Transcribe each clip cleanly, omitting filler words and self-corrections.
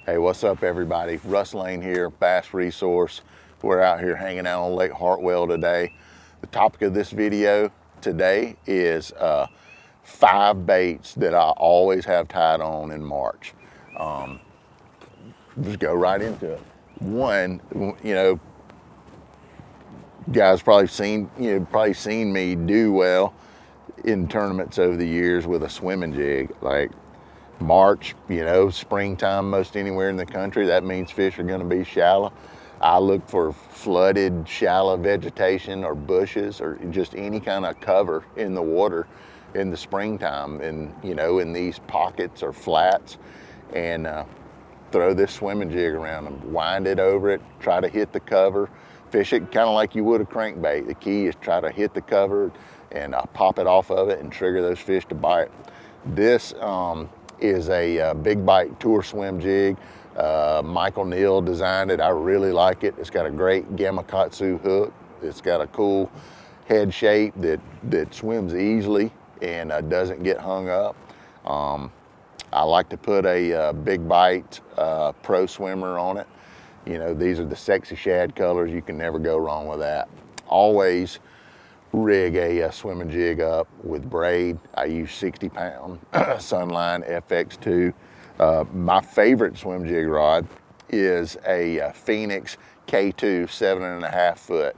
Hey, what's up everybody? Russ Lane here, Bassresource. We're out here hanging out on Lake Hartwell today. The topic of this video today is 5 baits that I always have tied on in March. Just go right into it. One, you guys probably seen me do well in tournaments over the years with a swimming jig. Like March, springtime, most anywhere in the country, that means fish are going to be shallow. I look for flooded, shallow vegetation or bushes or just any kind of cover in the water in the springtime, and in these pockets or flats, and throw this swimming jig around them, wind it over it, try to hit the cover, fish it kind of like you would a crankbait. The key is try to hit the cover and pop it off of it and trigger those fish to bite. This is a big bite tour swim jig. Michael Neal designed it. I really like it. It's got a great Gamakatsu hook. It's got a cool head shape that swims easily and doesn't get hung up. I like to put a big bite pro swimmer on it. These are the sexy shad colors. You can never go wrong with that. Always rig a swimming jig up with braid. I use 60-pound Sunline FX2. My favorite swim jig rod is a Phoenix K2 7.5 foot.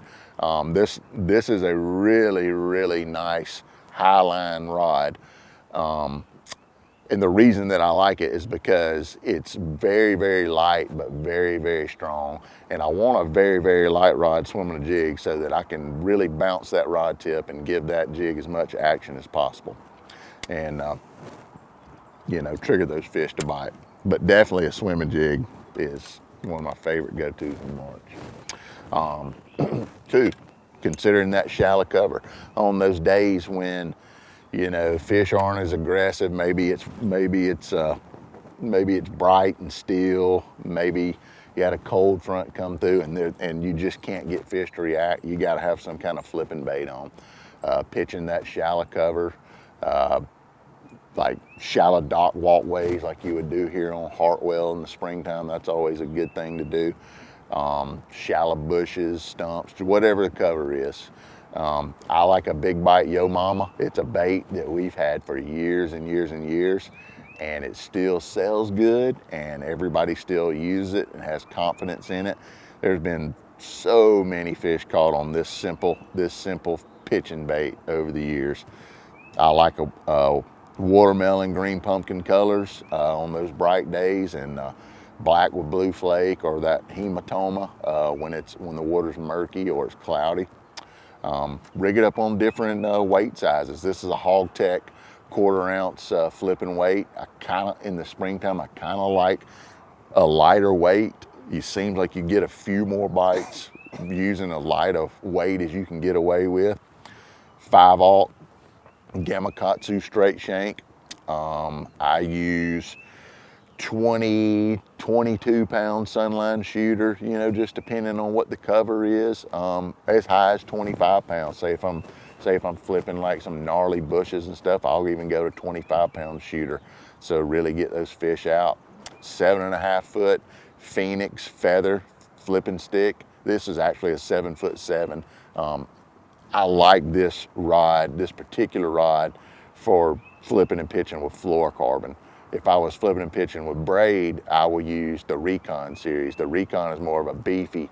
This is a really nice highline rod. And the reason that I like it is because it's very light, but very strong. And I want a very light rod swimming a jig so that I can really bounce that rod tip and give that jig as much action as possible. And, trigger those fish to bite. But definitely a swimming jig is one of my favorite go-tos in March. 2, considering that shallow cover. On those days when fish aren't as aggressive, maybe it's bright and still, maybe you had a cold front come through and you just can't get fish to react. You got to have some kind of flipping bait on. Pitching that shallow cover, like shallow dock walkways like you would do here on Hartwell in the springtime. That's always a good thing to do. Shallow bushes, stumps, whatever the cover is. I like a big bite Yo Mama. It's a bait that we've had for years and years, and it still sells good, and everybody still uses it and has confidence in it. There's been so many fish caught on this simple pitching bait over the years. I like a watermelon green pumpkin colors on those bright days, and black with blue flake, or that hematoma when the water's murky or it's cloudy. Rig it up on different weight sizes. This is a Hog Tech 1/4 ounce flipping weight. In the springtime, I kind of like a lighter weight. It seems like you get a few more bites using a lighter weight as you can get away with. 5/0 Gamakatsu straight shank. I use 22-pound Sunline shooter, just depending on what the cover is, as high as 25 pounds. Say if I'm flipping like some gnarly bushes and stuff, I'll even go to 25-pound shooter. So really get those fish out. 7.5 foot Phoenix feather flipping stick. This is actually a 7'7". I like this particular rod for flipping and pitching with fluorocarbon. If I was flipping and pitching with braid, I would use the Recon series. The Recon is more of a beefy,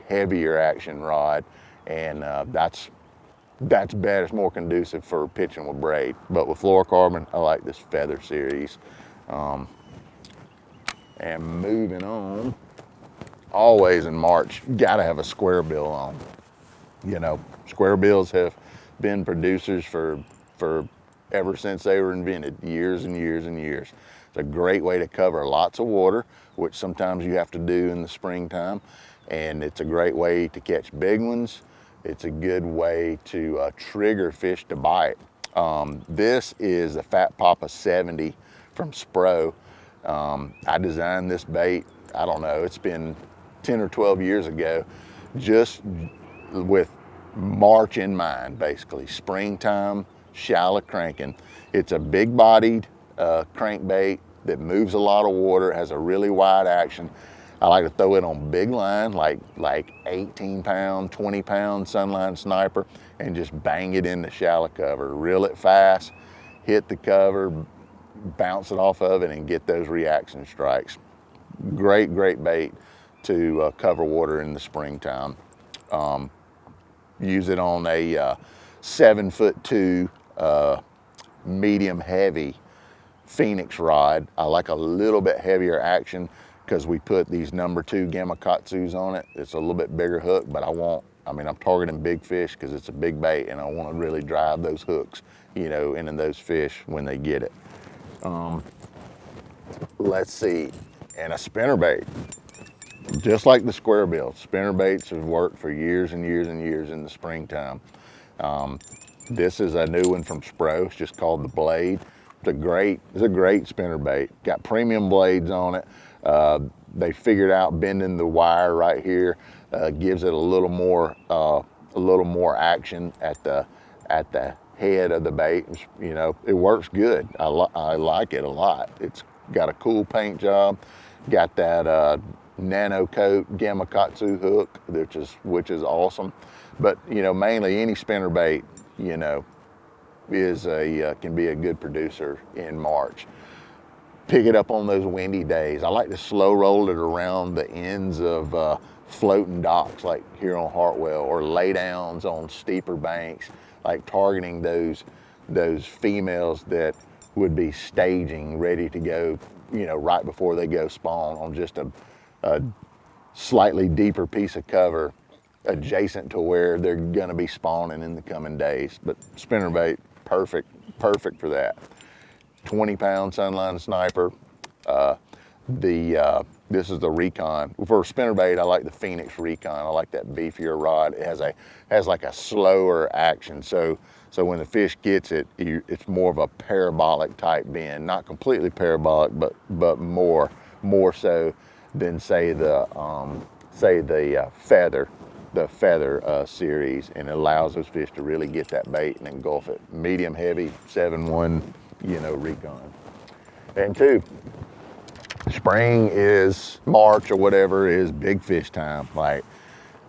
heavier action rod, and that's better. It's more conducive for pitching with braid. But with fluorocarbon, I like this feather series. And moving on, always in March, gotta have a square bill on. Square bills have been producers for ever since they were invented, years and years. It's a great way to cover lots of water, which sometimes you have to do in the springtime, and it's a great way to catch big ones. It's a good way to trigger fish to bite. This is the Fat Papa 70 from Spro. I designed this bait, I don't know, it's been 10 or 12 years ago, just with March in mind, basically. Springtime, shallow cranking. It's a big bodied crankbait. that moves a lot of water, has a really wide action. I like to throw it on big line, like 18 pound, 20 pound Sunline Sniper, and just bang it in the shallow cover. Reel it fast, hit the cover, bounce it off of it, and get those reaction strikes. Great bait to cover water in the springtime. Use it on a 7'2" medium heavy Phoenix rod. I like a little bit heavier action because we put these #2 Gamakatsus on it. It's a little bit bigger hook, but I'm targeting big fish because it's a big bait, and I want to really drive those hooks, into those fish when they get it. Let's see, and a spinnerbait. Just like the square bill, spinnerbaits have worked for years and years and years in the springtime. This is a new one from Spro. It's just called the Blade. It's a great spinnerbait. Got premium blades on it. They figured out bending the wire right here gives it a little more action at the head of the bait. It works good. I like it a lot. It's got a cool paint job. Got that nano coat Gamakatsu hook, which is awesome. But mainly any spinnerbait, can be a good producer in March. Pick it up on those windy days. I like to slow roll it around the ends of floating docks like here on Hartwell, or lay downs on steeper banks, like targeting those females that would be staging, ready to go, right before they go spawn, on just a slightly deeper piece of cover adjacent to where they're gonna be spawning in the coming days. But spinnerbait, perfect for that. 20 pound Sunline Sniper. This is the Recon. For spinnerbait, I like the Phoenix Recon. I like that beefier rod. It has like a slower action. So when the fish gets it, it's more of a parabolic type bend. Not completely parabolic, but more so than say the feather series, and it allows those fish to really get that bait and engulf it. Medium heavy 7-1, Recon. And 2, spring is March or whatever is big fish time. Like,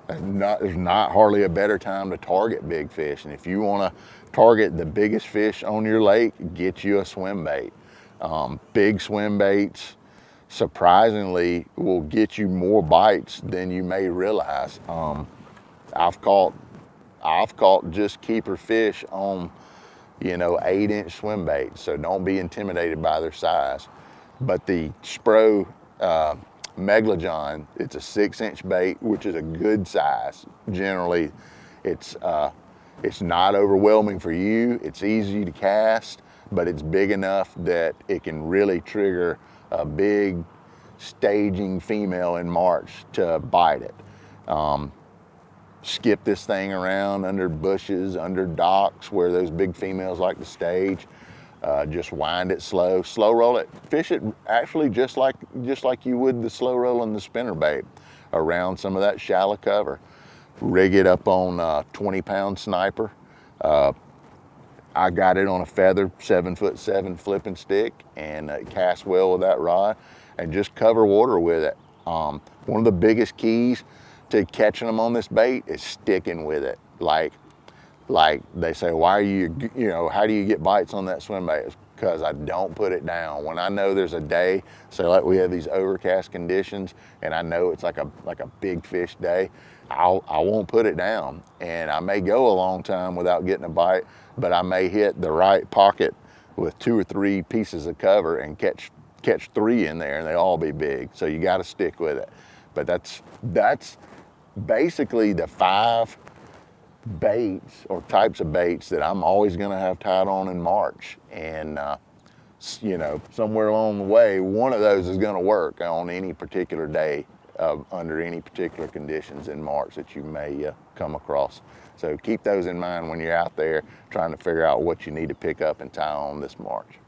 there's not hardly a better time to target big fish. And if you want to target the biggest fish on your lake, get you a swim bait. Big swim baits surprisingly will get you more bites than you may realize. I've caught just keeper fish on 8-inch swim baits, so don't be intimidated by their size. But the Spro Megalojohn, it's a 6-inch bait, which is a good size. Generally, it's not overwhelming for you. It's easy to cast, but it's big enough that it can really trigger a big staging female in March to bite it. Skip this thing around under bushes, under docks where those big females like to stage. Just wind it slow roll it, fish it actually just like you would the slow rolling the spinnerbait around some of that shallow cover. Rig it up on a 20 pound Sniper. I got it on a feather 7'7" flipping stick, and it casts well with that rod, and just cover water with it. One of the biggest keys to catching them on this bait is sticking with it. Like they say, how do you get bites on that swim bait? It's because I don't put it down. When I know there's a day, so like we have these overcast conditions, and I know it's like a big fish day, I won't put it down. And I may go a long time without getting a bite, but I may hit the right pocket with 2 or 3 pieces of cover and catch 3 in there, and they all be big. So you got to stick with it. But that's basically the 5 baits or types of baits that I'm always going to have tied on in March. And somewhere along the way, one of those is going to work on any particular day under any particular conditions in March that you may come across. So keep those in mind when you're out there trying to figure out what you need to pick up and tie on this March.